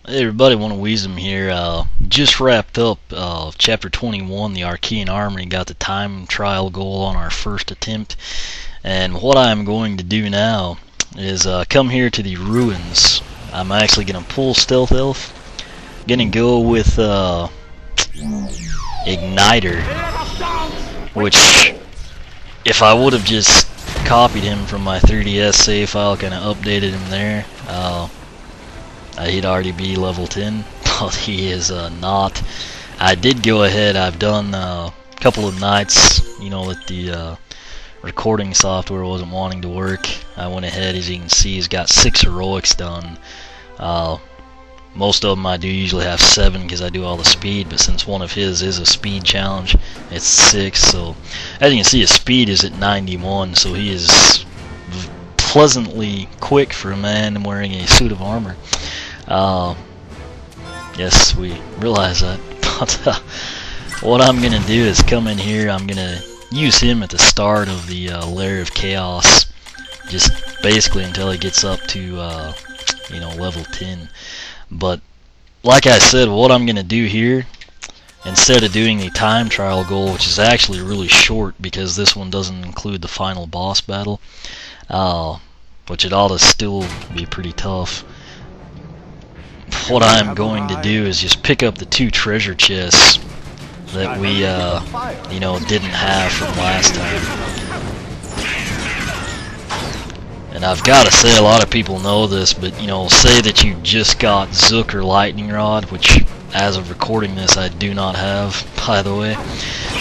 Hey everybody, One of Wisdom here. Just wrapped up Chapter 21, the Archean Armory. Got the time trial goal on our first attempt. And what I'm going to do now is come here to the ruins. I'm actually going to pull Stealth Elf. Going to go with Ignitor. Which, if I would have just copied him from my 3DS save file, kind of updated him there, he'd already be level 10, but he is not. I did go ahead, I've done a couple of nights, you know, that the recording software wasn't wanting to work. I went ahead, as you can see, he's got 6 heroics done. Most of them I do usually have 7 because I do all the speed, but since one of his is a speed challenge, it's 6. So as you can see, his speed is at 91, so he is pleasantly quick for a man wearing a suit of armor. Yes, we realize that, but what I'm gonna do is come in here. I'm gonna use him at the start of the Lair of Kaos, just basically until he gets up to you know, level 10. But like I said, what I'm gonna do here, instead of doing the time trial goal, which is actually really short because this one doesn't include the final boss battle, which it ought to still be pretty tough. What I'm going to do is just pick up the 2 treasure chests that we, you know, didn't have from last time. And I've got to say, a lot of people know this, but, you know, say that you just got Zook or Lightning Rod, which, as of recording this, I do not have, by the way,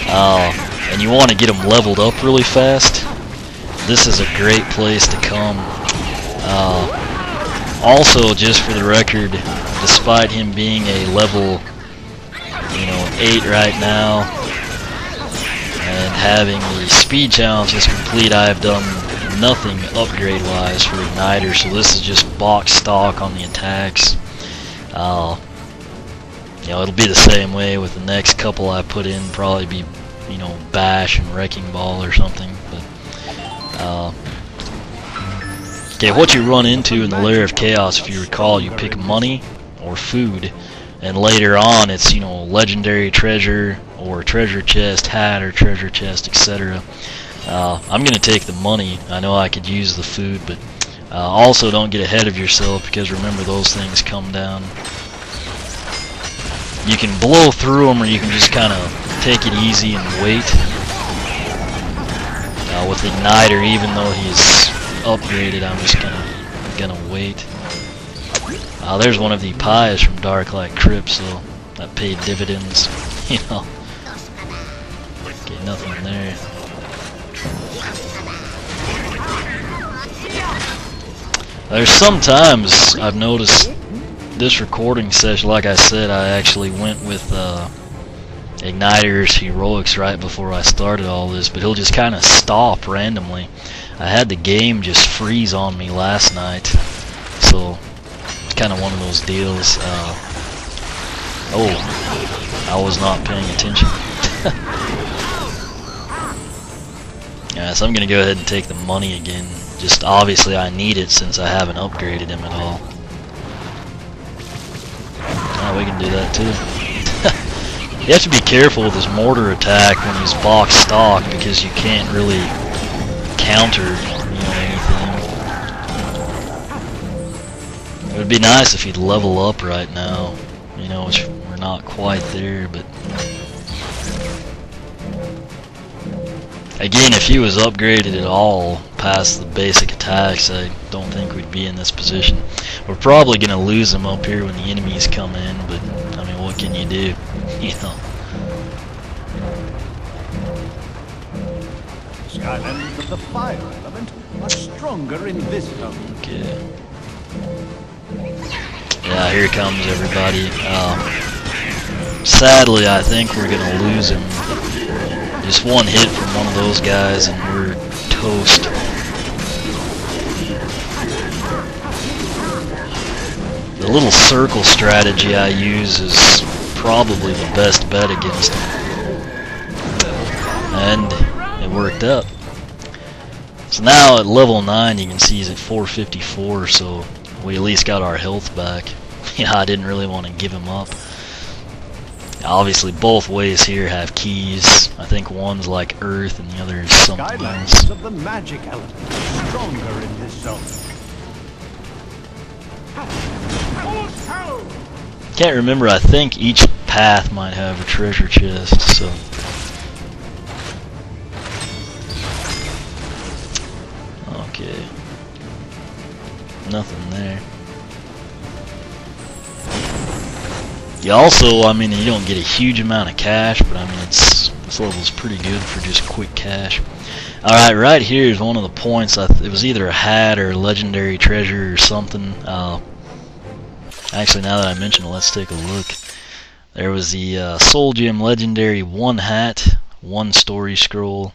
and you want to get them leveled up really fast. This is a great place to come. Also, just for the record, despite him being a level, you know, 8 right now, and having the speed challenges complete, I have done nothing upgrade-wise for Ignitor, so this is just box stock on the attacks. You know, it'll be the same way with the next couple I put in, probably be, you know, Bash and Wrecking Ball or something, but, okay, what you run into in the Lair of Kaos, if you recall, you pick money or food, and later on it's, you know, legendary treasure or treasure chest, hat or treasure chest, etc. I'm going to take the money. I know I could use the food, but also don't get ahead of yourself, because remember, those things come down. You can blow through them, or you can just kind of take it easy and wait. With Ignitor, even though he's upgraded, I'm just gonna wait. There's one of the pies from Darklight Crypt, so that paid dividends, you know. Okay, nothing there. There's sometimes I've noticed this recording session, like I said, I actually went with Ignitor's heroics right before I started all this, but he'll just kind of stop randomly. I had the game just freeze on me last night, so it's kind of one of those deals. Oh, I was not paying attention. Yeah, so I'm gonna go ahead and take the money again. Just obviously I need it since I haven't upgraded him at all. Oh, we can do that too. You have to be careful with his mortar attack when he's box stock, because you can't really counter, you know, anything. It would be nice if he'd level up right now, you know, which we're not quite there, but again, if he was upgraded at all past the basic attacks, I don't think we'd be in this position. We're probably going to lose him up here when the enemies come in, but I mean, what can you do, you know? Skylanders of the fire element are stronger in this zone. Okay. Yeah, here comes everybody. Sadly, I think we're going to lose him. Just one hit from one of those guys and we're toast. The little circle strategy I use is probably the best bet against him. And it worked out. So now at level 9 you can see he's at 454, so we at least got our health back. you know, I didn't really want to give him up. Obviously, both ways here have keys. I think one's like Earth and the other is something else. Skylanders of the magic element are stronger in this zone. Can't remember, I think each path might have a treasure chest, so. Okay. Nothing there. You also, I mean, you don't get a huge amount of cash, but I mean, this level's pretty good for just quick cash. Alright, right here is one of the points. It was either a hat or a legendary treasure or something. Actually, now that I mention it, let's take a look. There was the Soul Gem Legendary 1 hat, 1 story scroll.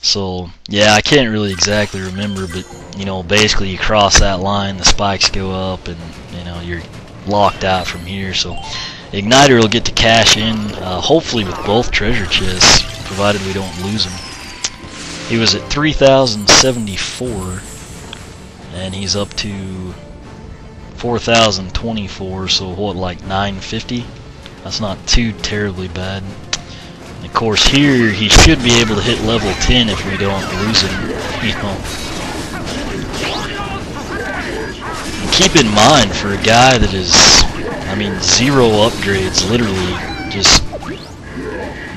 So, yeah, I can't really exactly remember, but, you know, basically you cross that line, the spikes go up, and, you know, you're locked out from here. So, Ignitor will get to cash in, hopefully with both treasure chests, provided we don't lose them. He was at 3,074, and he's up to 4,024, so what, like 950? That's not too terribly bad. And of course here, he should be able to hit level 10 if we don't lose him, you know. And keep in mind, for a guy that is, I mean, 0 upgrades, literally, just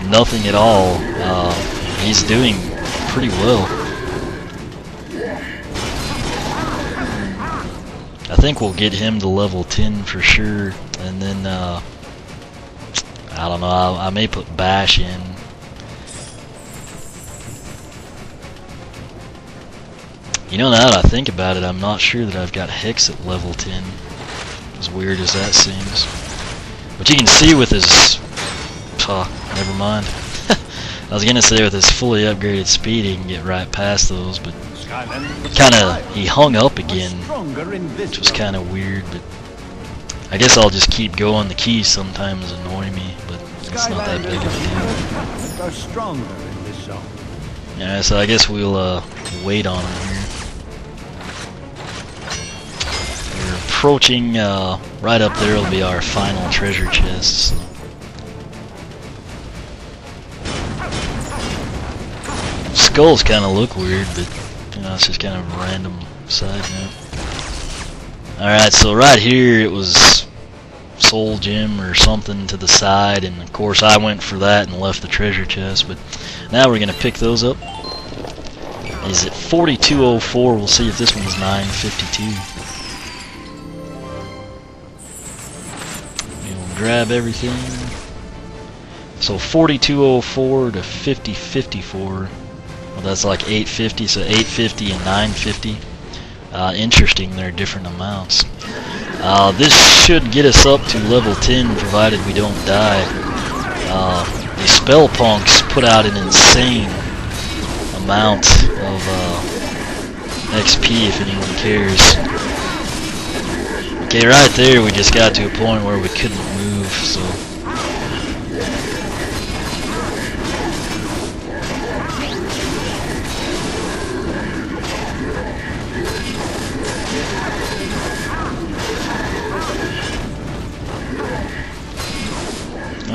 nothing at all, he's doing pretty well. I think we'll get him to level 10 for sure, and then I don't know, I may put Bash in. You know, now that I think about it, I'm not sure that I've got Hex at level 10, as weird as that seems. But you can see with his, never mind. I was gonna say with his fully upgraded speed he can get right past those, but he hung up again, which was kind of weird. But I guess I'll just keep going. The keys sometimes annoy me, but it's not that big of a deal. Yeah, so I guess we'll wait on him here. We're approaching, right up there will be our final treasure chest. So. Skulls kind of look weird, but you know, it's just kind of a random side note. Alright, so right here it was Soul Gem or something to the side, and of course I went for that and left the treasure chest, but now we're going to pick those up. Is it 4204? We'll see if this one's 952. We'll grab everything. So 4204 to 5054. Well, that's like 850, so 850 and 950. Interesting, they're different amounts. This should get us up to level 10, provided we don't die. The Spell Punks put out an insane amount of XP, if anyone cares. Okay, right there we just got to a point where we couldn't move, so...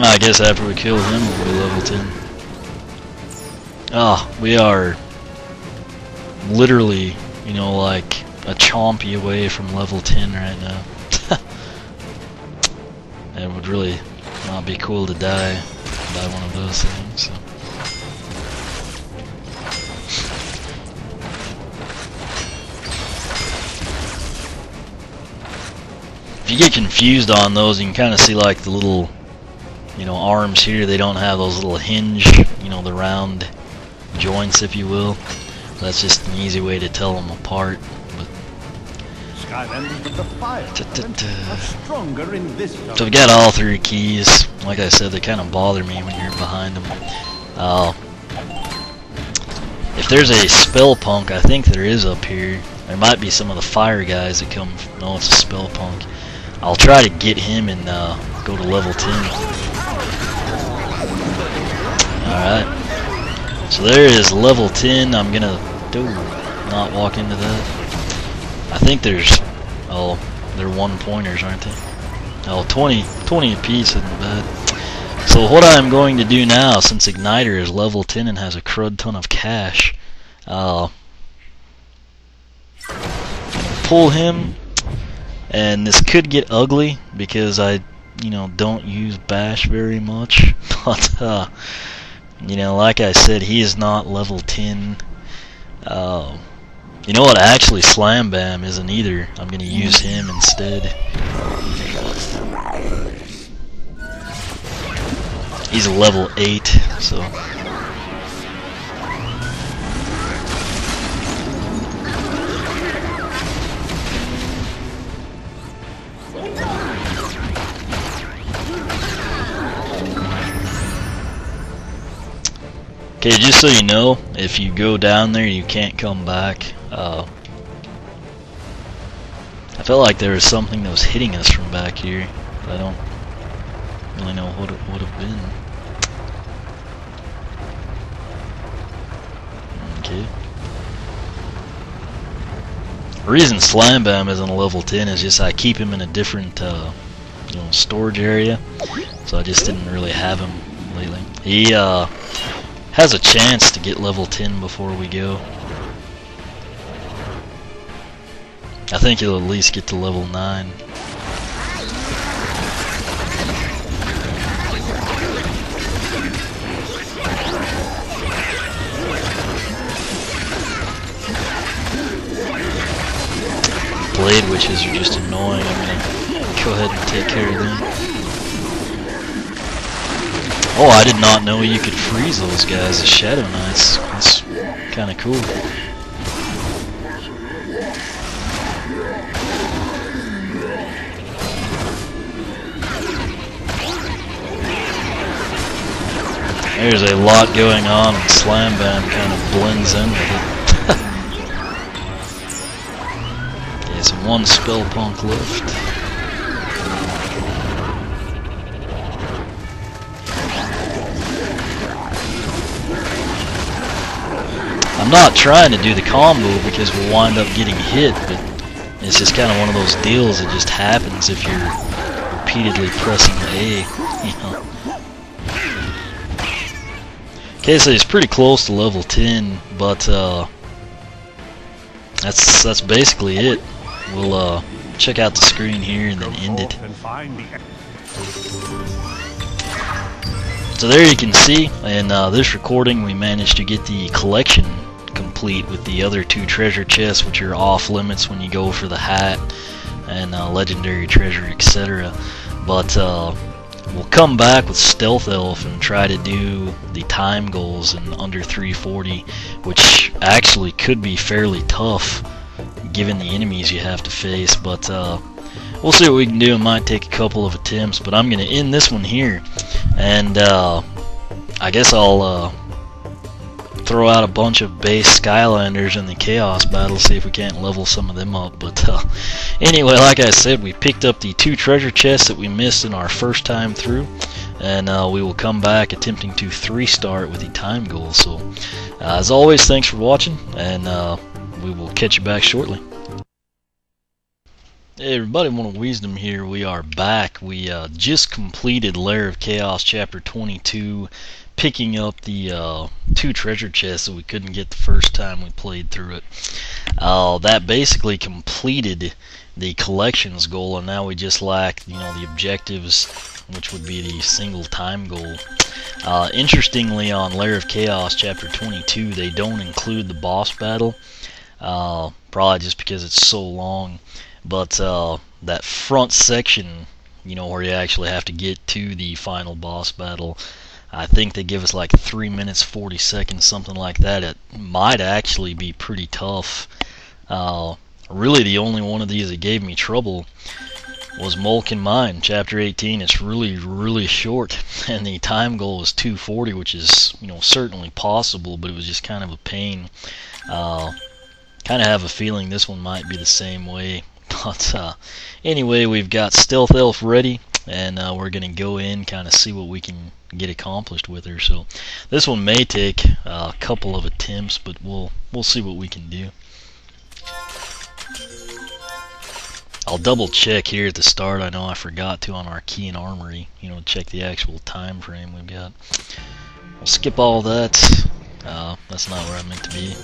I guess after we kill him, we'll be level 10. Ah, we are literally, you know, like a chompy away from level 10 right now. It would really not be cool to die by one of those things. So. If you get confused on those, you can kind of see like the little, you know, arms here. They don't have those little hinge, you know, the round joints, if you will. That's just an easy way to tell them apart. But Skylanders with the fire are stronger in this zone. So we got all 3 keys. Like I said, they kind of bother me when you're behind them. If there's a spell punk, I think there is up here. There might be some of the fire guys that come. No, it's a spell punk. I'll try to get him and go to level 10. Alright. So there is level 10. I'm gonna not walk into that. I think there's, oh, they're 1-pointers, aren't they? Oh, 20 apiece isn't bad. So what I'm going to do now, since Ignitor is level 10 and has a crud ton of cash, pull him, and this could get ugly because I, don't use bash very much, but like I said, he is not level 10. You know what? Actually, Slam Bam isn't either. I'm gonna use him instead. He's a level 8, so. Okay, just so you know, if you go down there, you can't come back. I felt like there was something that was hitting us from back here, but I don't really know what it would have been. Okay. The reason Slam Bam isn't a level 10 is just I keep him in a different, storage area, so I just didn't really have him lately. He has a chance to get level 10 before we go. I think he'll at least get to level 9. Blade witches are just annoying. I'm gonna go ahead and take care of them. Oh, I did not know you could freeze those guys as Shadow Knights. That's kind of cool. There's a lot going on, and Slam Bam kind of blends in with it. Okay, so one spell punk left. I'm not trying to do the combo because we'll wind up getting hit, but it's just kind of one of those deals that just happens if you're repeatedly pressing A, Okay, so he's pretty close to level 10, but that's basically it. We'll check out the screen here and then end it. So there you can see, in this recording we managed to get the collection complete with the other 2 treasure chests, which are off limits when you go for the hat and legendary treasure, etc. But we'll come back with Stealth Elf and try to do the time goals in under 340, which actually could be fairly tough given the enemies you have to face, but we'll see what we can do. It might take a couple of attempts, but I'm going to end this one here, and I guess I'll throw out a bunch of base Skylanders in the Chaos battle, see if we can't level some of them up. But anyway, like I said, we picked up the 2 treasure chests that we missed in our first time through, and we will come back attempting to 3-star it with the time goal. So as always, thanks for watching, and we will catch you back shortly. Hey everybody, One of Wisdom here. We are back. We just completed Lair of Kaos Chapter 22, picking up the 2 treasure chests that we couldn't get the first time we played through it. That basically completed the collections goal, and now we just lack, the objectives, which would be the single time goal. Interestingly, on Lair of Kaos Chapter 22, they don't include the boss battle, probably just because it's so long. But that front section, where you actually have to get to the final boss battle, I think they give us like 3 minutes 40 seconds, something like that. It might actually be pretty tough. Really, the only one of these that gave me trouble was Molken Mine, Chapter 18. It's really short, and the time goal is 240, which is certainly possible, but it was just kind of a pain. Kind of have a feeling this one might be the same way. But anyway, we've got Stealth Elf ready, and we're going to go in, kind of see what we can get accomplished with her. So this one may take a couple of attempts, but we'll see what we can do. I'll double check here at the start. I know I forgot to on our key and armory, you know, check the actual time frame we've got. We'll skip all that. That's not where I meant to be.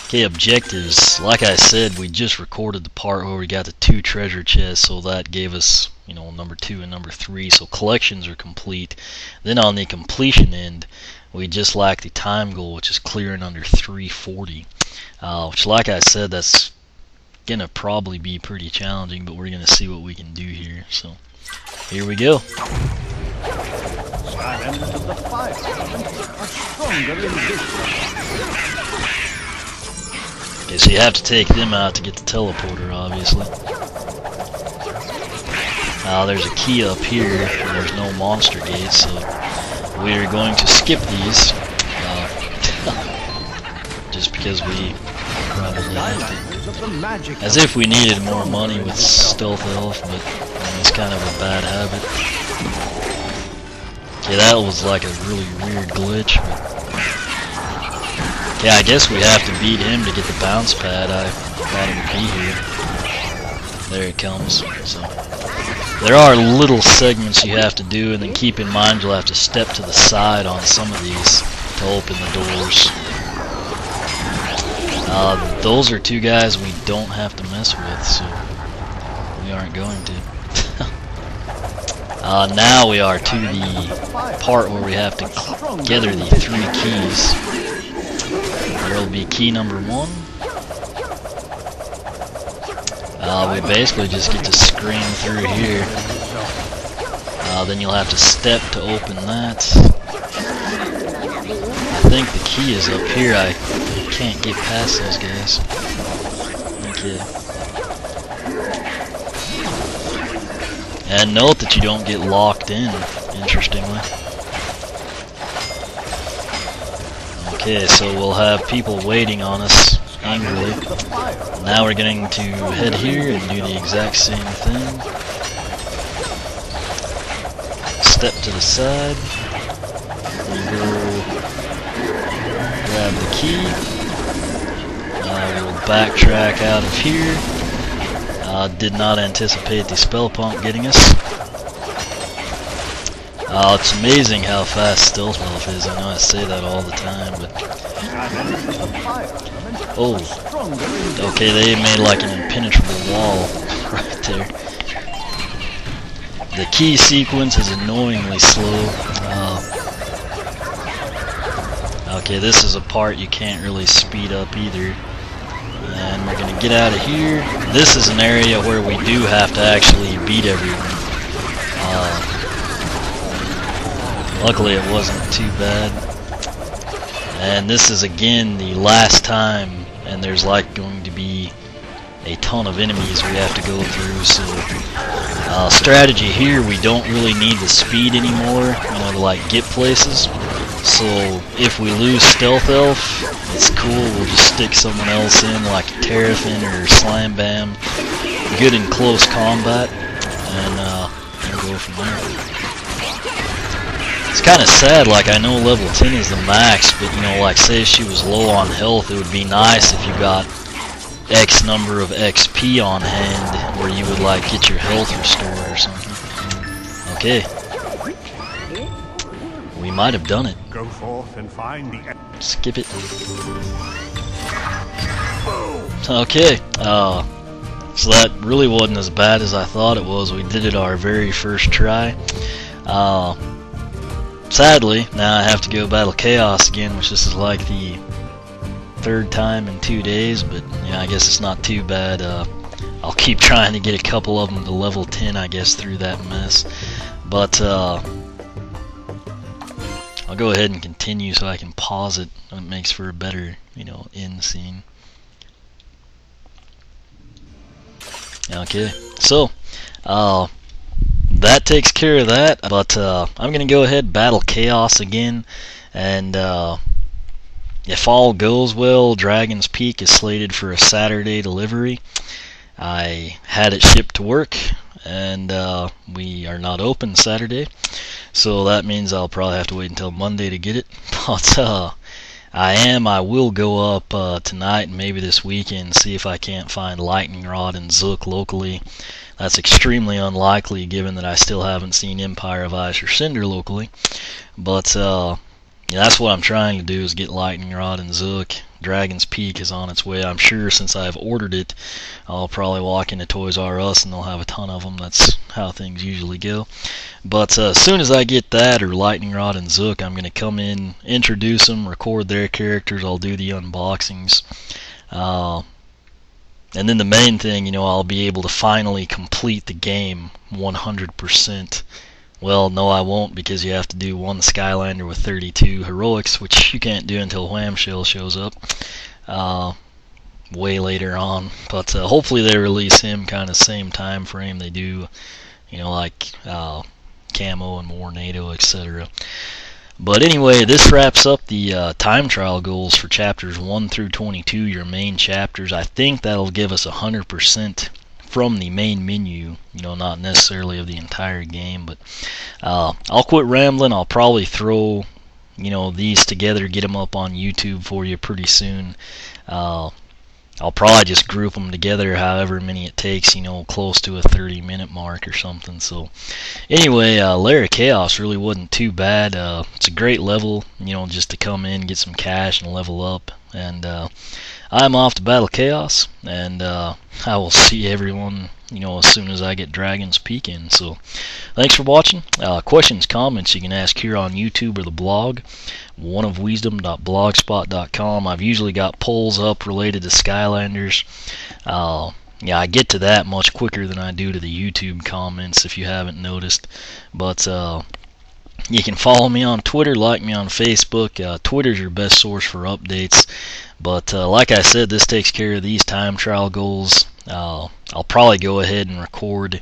Okay, objectives. Like I said, we just recorded the part where we got the 2 treasure chests, so that gave us, you know, number 2 and number 3. So collections are complete. Then on the completion end, we just lack the time goal, which is clearing under 340. Which, like I said, that's gonna probably be pretty challenging, but we're gonna see what we can do here. So here we go. Skylanders of the fire are stronger in this. Okay, so you have to take them out to get the teleporter, obviously. There's a key up here, and there's no monster gates, so we are going to skip these, just because we probably have to. As if we needed more money with Stealth Elf, but I mean, it's kind of a bad habit. Okay, that was like a really weird glitch. But yeah, I guess we have to beat him to get the bounce pad. I thought it would be here. There it comes. So there are little segments you have to do, and then keep in mind you'll have to step to the side on some of these to open the doors. Those are 2 guys we don't have to mess with, so we aren't going to. Now we are to the part where we have to gather the 3 keys. There will be key number 1. We basically just get to scream through here. Then you'll have to step to open that. I think the key is up here. I can't get past those guys. Okay. And note that you don't get locked in, interestingly. Okay, so we'll have people waiting on us angrily. Now we're going to head here and do the exact same thing. Step to the side. We'll go grab the key. We'll backtrack out of here. Did not anticipate the spell pump getting us. It's amazing how fast Stealth Elf is. I know I say that all the time, but oh, okay, they made like an impenetrable wall right there. The key sequence is annoyingly slow. Okay, this is a part you can't really speed up either. And we're going to get out of here. This is an area where we do have to actually beat everyone. Luckily it wasn't too bad. And this is again the last time, and there's like going to be a ton of enemies we have to go through. So strategy here, we don't really need the speed anymore, you know, to like get places. So if we lose Stealth Elf, it's cool, we'll just stick someone else in like a Terrafin or Slam Bam, good in close combat, and we'll go from there. It's kind of sad, like I know level 10 is the max, but you know, like say if she was low on health, it would be nice if you got X number of XP on hand where you would like get your health restored or something. Okay. We might have done it. Go forth and find the... Skip it. Okay. So that really wasn't as bad as I thought it was. We did it our very first try. Sadly, now I have to go battle Kaos again, which this is like the 3rd time in 2 days, but yeah, I guess it's not too bad. I'll keep trying to get a couple of them to level 10, I guess, through that mess. But I'll go ahead and continue so I can pause it. It makes for a better, you know, end scene. Okay, so that takes care of that. But I'm gonna go ahead and battle Kaos again, and if all goes well, Dragon's Peak is slated for a Saturday delivery. I had it shipped to work, and we are not open Saturday, so that means I'll probably have to wait until Monday to get it. But I will go up tonight and maybe this weekend, see if I can't find Lightning Rod and Zook locally. That's extremely unlikely given that I still haven't seen Empire of Ice or Cinder locally. But yeah, that's what I'm trying to do, is get Lightning Rod and Zook. Dragon's Peak is on its way. I'm sure since I've ordered it, I'll probably walk into Toys R Us and they'll have a ton of them. That's how things usually go. But as soon as I get that, or Lightning Rod and Zook, I'm going to come in, introduce them, record their characters. I'll do the unboxings. And then the main thing, I'll be able to finally complete the game 100%. Well, no, I won't, because you have to do one Skylander with 32 heroics, which you can't do until Whamshell shows up way later on. But hopefully they release him kind of same time frame they do, like Camo and Warnado, etc. But anyway, this wraps up the time trial goals for chapters 1 through 22, your main chapters. I think that'll give us 100% from the main menu, not necessarily of the entire game. But I'll quit rambling. I'll probably throw these together, get them up on YouTube for you pretty soon. I'll probably just group them together however many it takes, close to a 30-minute mark or something. So anyway, Lair of Kaos really wasn't too bad. It's a great level, just to come in, get some cash and level up. And I'm off to battle Chaos, and I will see everyone, as soon as I get Dragon's Peak in. So thanks for watching. Questions, comments, you can ask here on YouTube or the blog, oneofwisdom.blogspot.com. I've usually got polls up related to Skylanders. Yeah, I get to that much quicker than I do to the YouTube comments, if you haven't noticed. But you can follow me on Twitter, like me on Facebook. Twitter's your best source for updates. But like I said, this takes care of these time trial goals. I'll probably go ahead and record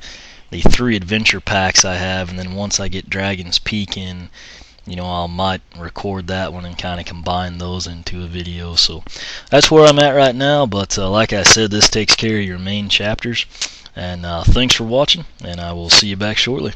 the 3 adventure packs I have, and then once I get Dragon's Peak in, I might record that one and kind of combine those into a video. So that's where I'm at right now. But like I said, this takes care of your main chapters. And thanks for watching, and I will see you back shortly.